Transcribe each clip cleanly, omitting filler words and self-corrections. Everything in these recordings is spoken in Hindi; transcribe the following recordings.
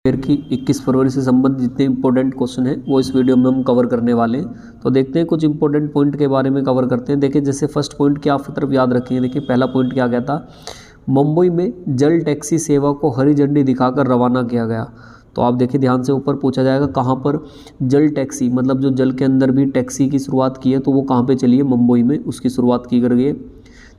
ईयर की 21 फरवरी से संबंधित जितने इंपॉर्टेंट क्वेश्चन हैं वो इस वीडियो में हम कवर करने वाले हैं। तो देखते हैं कुछ इंपॉर्टेंट पॉइंट के बारे में कवर करते हैं। देखिए जैसे फर्स्ट पॉइंट क्या आप तरफ याद रखेंगे। देखिए पहला पॉइंट क्या गया था, मुंबई में जल टैक्सी सेवा को हरी झंडी दिखाकर रवाना किया गया। तो आप देखिए ध्यान से, ऊपर पूछा जाएगा कहाँ पर जल टैक्सी, मतलब जो जल के अंदर भी टैक्सी की शुरुआत की है तो वो कहाँ पर चली है, मुंबई में उसकी शुरुआत की गई है।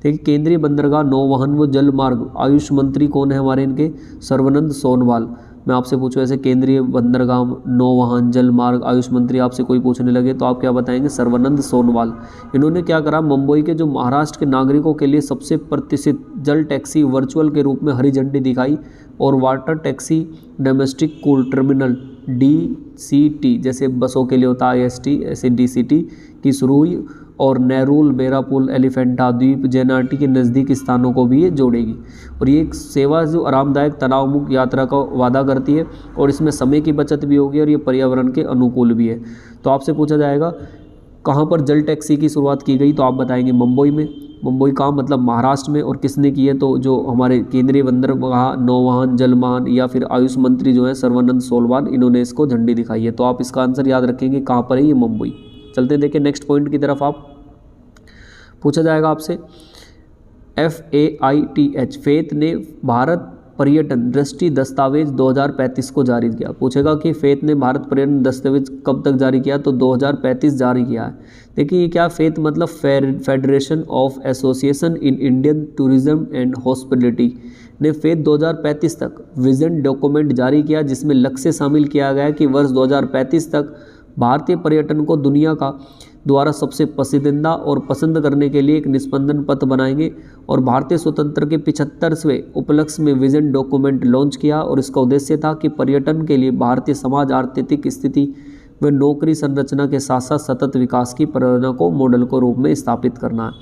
देखिए केंद्रीय बंदरगाह, नौवहन व जल मार्ग आयुष मंत्री कौन है हमारे इनके, सर्बानंद सोनोवाल। मैं आपसे पूछूं ऐसे केंद्रीय बंदरगाह, नौवहन, जल मार्ग, आयुष मंत्री आपसे कोई पूछने लगे तो आप क्या बताएंगे, सर्बानंद सोनोवाल। इन्होंने क्या करा, मुंबई के जो महाराष्ट्र के नागरिकों के लिए सबसे प्रतिष्ठित जल टैक्सी वर्चुअल के रूप में हरी झंडी दिखाई और water taxi domestic cool terminal DCT, जैसे बसों के लिए होता है IST, ऐसे DCT की शुरू हुई और नेरुल, बेरापुल, एलिफेंटा द्वीप, जेनाटी के नज़दीक स्थानों को भी ये जोड़ेगी। और ये एक सेवा जो आरामदायक तनाव मुक्त यात्रा का वादा करती है और इसमें समय की बचत भी होगी और ये पर्यावरण के अनुकूल भी है। तो आपसे पूछा जाएगा कहाँ पर जल टैक्सी की शुरुआत की गई, तो आप बताएंगे मुंबई में। मुंबई कहाँ, मतलब महाराष्ट्र में। और किसने की है, तो जो हमारे केंद्रीय बंदरगाह, नौवहन, जलमान या फिर आयुष मंत्री जो है सर्बानंद सोनोवाल, इन्होंने इसको झंडी दिखाई है। तो आप इसका आंसर याद रखेंगे कहाँ पर है, ये मुंबई। चलते देखिए नेक्स्ट पॉइंट की तरफ। आप पूछा जाएगा आपसे FAITH, फेथ ने भारत पर्यटन दृष्टि दस्तावेज 2035 को जारी किया। पूछेगा कि फेथ ने भारत पर्यटन दस्तावेज कब तक जारी किया, तो 2035 जारी किया है। देखिए ये क्या, फेथ मतलब federation of association in Indian tourism and hospitality ने फेथ 2035 तक विजन डॉक्यूमेंट जारी किया, जिसमें लक्ष्य शामिल किया गया कि वर्ष 2035 तक भारतीय पर्यटन को दुनिया का द्वारा सबसे पसंदीदा और पसंद करने के लिए एक निस्पंदन पथ बनाएंगे। और भारतीय स्वतंत्र के 75वें उपलक्ष्य में विजन डॉक्यूमेंट लॉन्च किया और इसका उद्देश्य था कि पर्यटन के लिए भारतीय समाज आर्थिक स्थिति व नौकरी संरचना के साथ साथ सतत विकास की परियोजना को मॉडल को रूप में स्थापित करना है।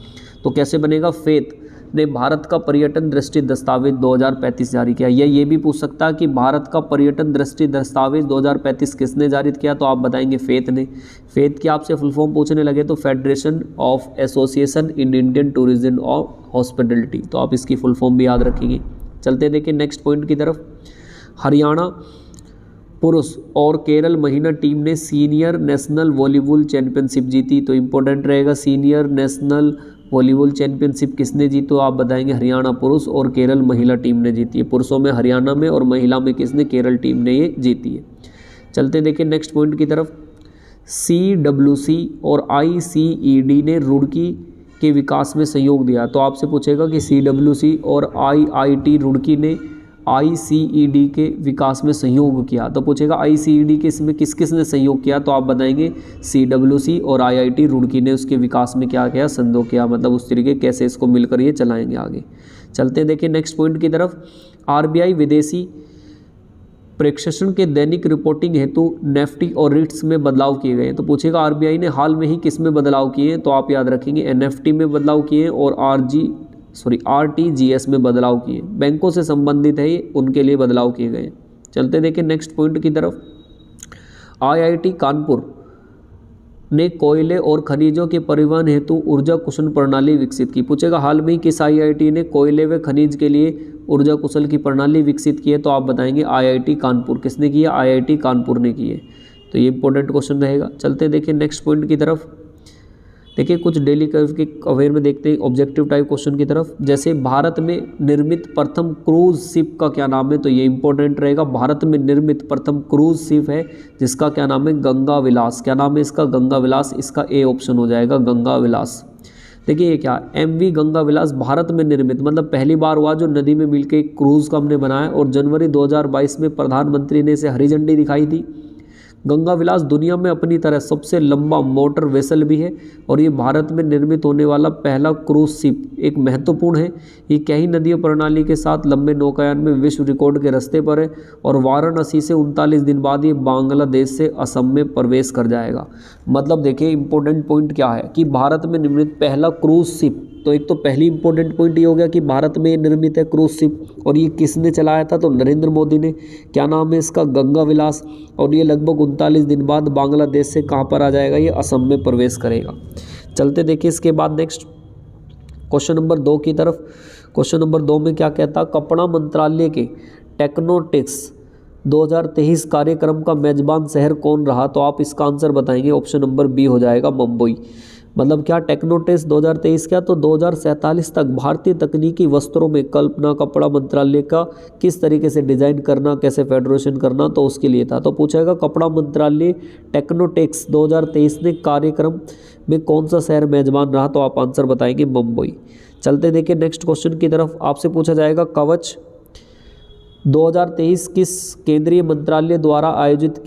तो कैसे बनेगा, फेथ ने भारत का पर्यटन दृष्टि दस्तावेज 2035 जारी किया। ये भी पूछ सकता है कि भारत का पर्यटन दृष्टि दस्तावेज 2035 किसने जारी किया, तो आप बताएंगे फेथ ने। फेथ की आपसे फुल फॉर्म पूछने लगे तो federation of association in Indian tourism और हॉस्पिटलिटी, तो आप इसकी फुल फॉर्म भी याद रखेंगे। चलते देखिए नेक्स्ट पॉइंट की तरफ। हरियाणा पुरुष और केरल महिला टीम ने सीनियर नेशनल वॉलीबॉल चैंपियनशिप जीती। तो इंपॉर्टेंट रहेगा, सीनियर नेशनल वॉलीबॉल चैंपियनशिप किसने जीती, तो आप बताएंगे हरियाणा पुरुष और केरल महिला टीम ने जीती है। पुरुषों में हरियाणा में और महिला में किसने, केरल टीम ने ये जीती है। चलते देखिए नेक्स्ट पॉइंट की तरफ। CWC और ICED ने रुड़की के विकास में सहयोग दिया। तो आपसे पूछेगा कि CWC और IIT रुड़की ने ICED के विकास में सहयोग किया। तो पूछेगा ICED के इसमें किस किस ने सहयोग किया, तो आप बताएंगे CWC और IIT रुड़की ने उसके विकास में क्या किया, सहयोग किया, मतलब उस तरीके कैसे इसको मिलकर ये चलाएंगे आगे। चलते देखिए नेक्स्ट पॉइंट की तरफ। RBI विदेशी प्रेक्षण के दैनिक रिपोर्टिंग हेतु नेफ्टी और रिट्स में बदलाव किए गए। तो पूछेगा RBI ने हाल में ही किस में बदलाव किए हैं, तो आप याद रखेंगे NFT में बदलाव किए और RTGS में बदलाव किए। बैंकों से संबंधित है ये, उनके लिए बदलाव किए गए। चलते देखिए नेक्स्ट पॉइंट की तरफ। IIT कानपुर ने कोयले और खनिजों के परिवहन हेतु ऊर्जा कुशल प्रणाली विकसित की। पूछेगा हाल में ही किस IIT ने कोयले व खनिज के लिए ऊर्जा कुशल की प्रणाली विकसित की है, तो आप बताएंगे IIT कानपुर। किसने की है, IIT कानपुर ने की है। तो ये इंपॉर्टेंट क्वेश्चन रहेगा। चलते देखिए नेक्स्ट पॉइंट की तरफ। देखिए कुछ डेली कर्व के अवेयर में देखते हैं ऑब्जेक्टिव टाइप क्वेश्चन की तरफ। जैसे भारत में निर्मित प्रथम क्रूज शिप का क्या नाम है, तो ये इंपॉर्टेंट रहेगा। भारत में निर्मित प्रथम क्रूज शिप है जिसका क्या नाम है, गंगा विलास। क्या नाम है इसका, गंगा विलास। इसका A ऑप्शन हो जाएगा, गंगा विलास। देखिए ये क्या, MV गंगा विलास भारत में निर्मित, मतलब पहली बार हुआ जो नदी में मिलकर एक क्रूज का हमने बनाया और जनवरी 2022 में प्रधानमंत्री ने इसे हरी झंडी दिखाई थी। गंगा विलास दुनिया में अपनी तरह सबसे लंबा मोटर वेसल भी है और ये भारत में निर्मित होने वाला पहला क्रूज शिप एक महत्वपूर्ण है। ये कई नदियों प्रणाली के साथ लंबे नौकायान में विश्व रिकॉर्ड के रास्ते पर है और वाराणसी से 39 दिन बाद ये बांग्लादेश से असम में प्रवेश कर जाएगा। मतलब देखिए इंपॉर्टेंट पॉइंट क्या है कि भारत में निर्मित पहला क्रूज शिप। तो एक तो पहली इंपॉर्टेंट पॉइंट ये हो गया कि भारत में निर्मित है क्रूज शिप और ये किसने चलाया था, तो नरेंद्र मोदी ने। क्या नाम है इसका, गंगा विलास। और ये लगभग 39 दिन बाद बांग्लादेश से कहाँ पर आ जाएगा, ये असम में प्रवेश करेगा। चलते देखिए इसके बाद नेक्स्ट क्वेश्चन नंबर 2 की तरफ। क्वेश्चन नंबर 2 में क्या कहता, कपड़ा मंत्रालय के टेक्नोटिक्स 2023 कार्यक्रम का मेजबान शहर कौन रहा? तो आप इसका आंसर बताएंगे, ऑप्शन नंबर बी हो जाएगा मुंबई। मतलब क्या टेक्नोटेस्ट 2023 क्या, तो 2047 तक भारतीय तकनीकी वस्त्रों में कल्पना कपड़ा मंत्रालय का किस तरीके से डिजाइन करना, कैसे फेडरेशन करना, तो उसके लिए था। तो पूछेगा कपड़ा मंत्रालय टेक्नोटेक्स 2023 ने कार्यक्रम में कौन सा शहर मेजबान रहा? तो आप आंसर बताएंगे मुंबई। चलते देखिए नेक्स्ट क्वेश्चन की तरफ। आपसे पूछा जाएगा कवच 2023 किस केंद्रीय मंत्रालय द्वारा आयोजित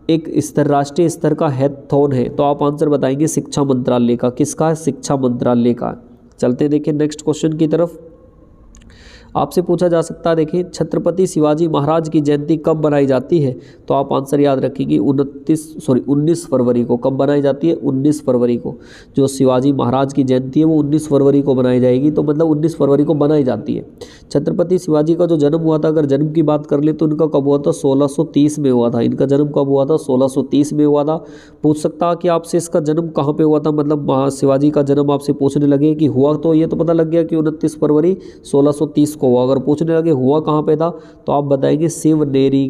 एक राष्ट्रीय स्तर का हैकाथॉन है? तो आप आंसर बताएंगे शिक्षा मंत्रालय का। किसका? शिक्षा मंत्रालय का। चलते देखिए नेक्स्ट क्वेश्चन की तरफ। आपसे पूछा जा सकता है, देखिए छत्रपति शिवाजी महाराज की जयंती कब बनाई जाती है? तो आप आंसर याद रखेंगे 19 फरवरी को। कब बनाई जाती है? 19 फरवरी को। जो शिवाजी महाराज की जयंती है वो 19 फरवरी को बनाई जाएगी, तो मतलब 19 फरवरी को बनाई जाती है। छत्रपति शिवाजी का जो जन्म हुआ था, अगर जन्म की बात कर ले तो इनका कब हुआ था? 1630 में हुआ था। इनका जन्म कब हुआ था? 1630 में हुआ था। पूछ सकता है कि आपसे इसका जन्म कहाँ पे हुआ था, मतलब शिवाजी का जन्म आपसे पूछने लगे कि हुआ, तो ये तो पता लग गया कि 29 फरवरी 1630 को हुआ। अगर पूछने लगे हुआ कहाँ पे था, तो आप बताएंगे शिवनेरी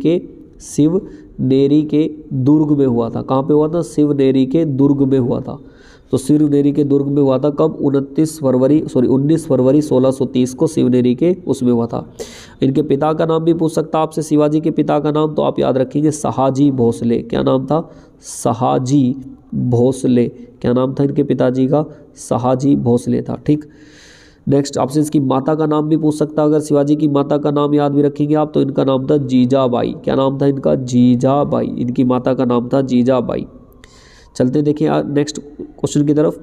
के दुर्ग में हुआ था। कहाँ पे हुआ था? शिवनेरी के दुर्ग में हुआ था। तो शिवनेरी के दुर्ग में हुआ था कब? 19 फरवरी 1630 को शिवनेरी के उसमें हुआ था। इनके पिता का नाम भी पूछ सकता आपसे, शिवाजी के पिता का नाम, तो आप याद रखेंगे सहाजी भोसले। क्या नाम था? सहाजी भोसले। क्या नाम था इनके पिताजी का? सहाजी भोसले था। ठीक। नेक्स्ट आपसे इसकी माता का नाम भी पूछ सकता, अगर शिवाजी की माता का नाम याद भी रखेंगे आप, तो इनका नाम था जीजाबाई। क्या नाम था इनका? जीजाबाई। इनकी माता का नाम था जीजाबाई। चलते देखिए नेक्स्ट क्वेश्चन की तरफ।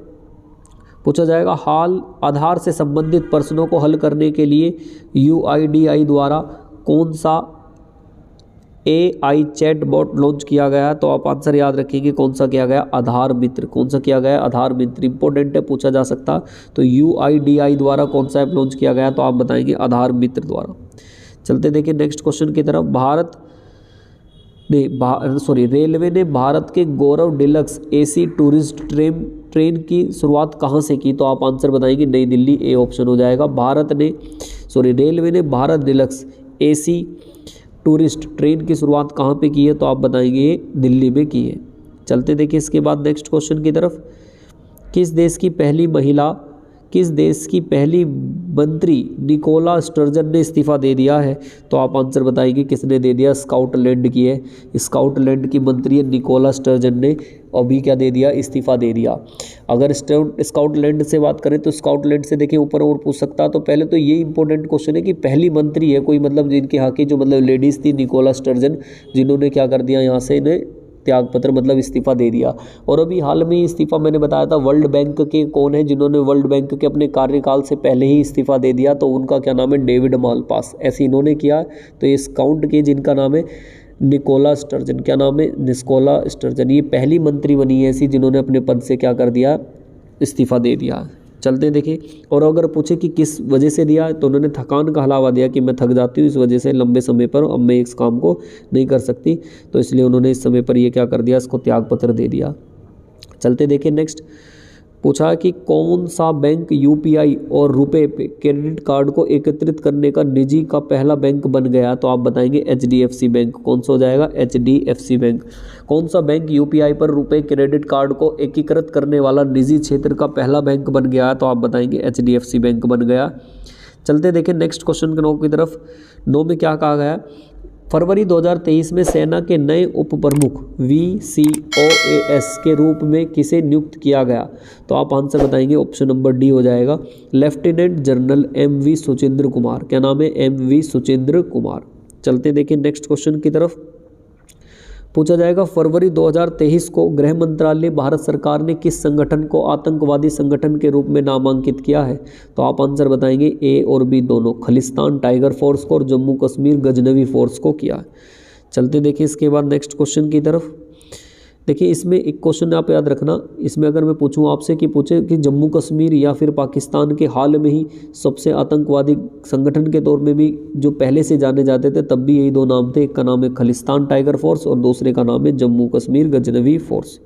पूछा जाएगा हाल आधार से संबंधित प्रश्नों को हल करने के लिए UIDAI द्वारा कौन सा AI चैटबॉट लॉन्च किया गया है? तो आप आंसर याद रखेंगे कौन सा किया गया? आधार मित्र। कौन सा किया गया? आधार मित्र। इंपॉर्टेंट है, पूछा जा सकता। तो UIDAI द्वारा कौन सा ऐप लॉन्च किया गया? तो आप बताएंगे आधार मित्र द्वारा। चलते देखिए नेक्स्ट क्वेश्चन की तरफ। रेलवे ने भारत के गौरव डिलक्स AC टूरिस्ट ट्रेन की शुरुआत कहाँ से की? तो आप आंसर बताएंगे नई दिल्ली। ए ऑप्शन हो जाएगा। रेलवे ने Bharat deluxe AC tourist train की शुरुआत कहाँ पे की है? तो आप बताएंगे दिल्ली में की है। चलते देखिए इसके बाद नेक्स्ट क्वेश्चन की तरफ। किस देश की पहली मंत्री निकोला स्टर्जन ने इस्तीफा दे दिया है? तो आप आंसर बताएंगे किसने दे दिया? स्कॉटलैंड की है। स्कॉटलैंड की मंत्री है निकोला स्टर्जन ने अभी क्या दे दिया? इस्तीफा दे दिया। अगर स्कॉटलैंड से बात करें तो स्कॉटलैंड से देखिए ऊपर और पूछ सकता। तो पहले तो ये इंपॉर्टेंट क्वेश्चन है कि पहली मंत्री है कोई, मतलब जिनके यहाँ की जो मतलब लेडीज़ थी निकोला स्टर्जन, जिन्होंने क्या कर दिया यहाँ से इन्हें त्यागपत्र मतलब इस्तीफा दे दिया। और अभी हाल में इस्तीफा मैंने बताया था वर्ल्ड बैंक के कौन है जिन्होंने वर्ल्ड बैंक के अपने कार्यकाल से पहले ही इस्तीफा दे दिया, तो उनका क्या नाम है? David Malpass. ऐसे इन्होंने किया। तो ये काउंट किए जिनका नाम है निकोला स्टर्जन। क्या नाम है? Nicola Sturgeon. ये पहली मंत्री बनी है ऐसी जिन्होंने अपने पद से क्या कर दिया? इस्तीफा दे दिया। चलते देखिए। और अगर पूछे कि किस वजह से दिया, तो उन्होंने थकान का हलावा दिया कि मैं थक जाती हूँ इस वजह से लंबे समय पर, अब मैं इस काम को नहीं कर सकती, तो इसलिए उन्होंने इस समय पर ये क्या कर दिया? इसको त्यागपत्र दे दिया। चलते देखिए नेक्स्ट। पूछा कि कौन सा बैंक UPI और रुपए पे क्रेडिट कार्ड को एकत्रित करने का निजी का पहला बैंक बन गया? तो आप बताएंगे HDFC बैंक। कौन सा हो जाएगा? HDFC bank. कौन सा बैंक UPI पर रुपए क्रेडिट कार्ड को एकीकृत करने वाला निजी क्षेत्र का पहला बैंक बन गया? तो आप बताएंगे HDFC बैंक बन गया। चलते देखें नेक्स्ट क्वेश्चन के 9 की तरफ। 9 में क्या कहा गया? फरवरी 2023 में सेना के नए उप प्रमुख VCOAS के रूप में किसे नियुक्त किया गया? तो आप आंसर बताएंगे ऑप्शन नंबर डी हो जाएगा, lieutenant general MV Suchendra Kumar. क्या नाम है? MV सुचेंद्र कुमार। चलते देखिए नेक्स्ट क्वेश्चन की तरफ। पूछा जाएगा फरवरी 2023 को गृह मंत्रालय भारत सरकार ने किस संगठन को आतंकवादी संगठन के रूप में नामांकित किया है? तो आप आंसर बताएंगे ए और बी दोनों, खलिस्तान टाइगर फोर्स को और जम्मू कश्मीर गजनवी फोर्स को किया है। चलते देखिए इसके बाद नेक्स्ट क्वेश्चन की तरफ। देखिए इसमें एक क्वेश्चन आप याद रखना, इसमें अगर मैं पूछूं आपसे कि पूछे कि जम्मू कश्मीर या फिर पाकिस्तान के हाल में ही सबसे आतंकवादी संगठन के तौर में भी जो पहले से जाने जाते थे तब भी यही दो नाम थे, एक का नाम है खलिस्तान टाइगर फोर्स और दूसरे का नाम है जम्मू कश्मीर गजनवी फोर्स।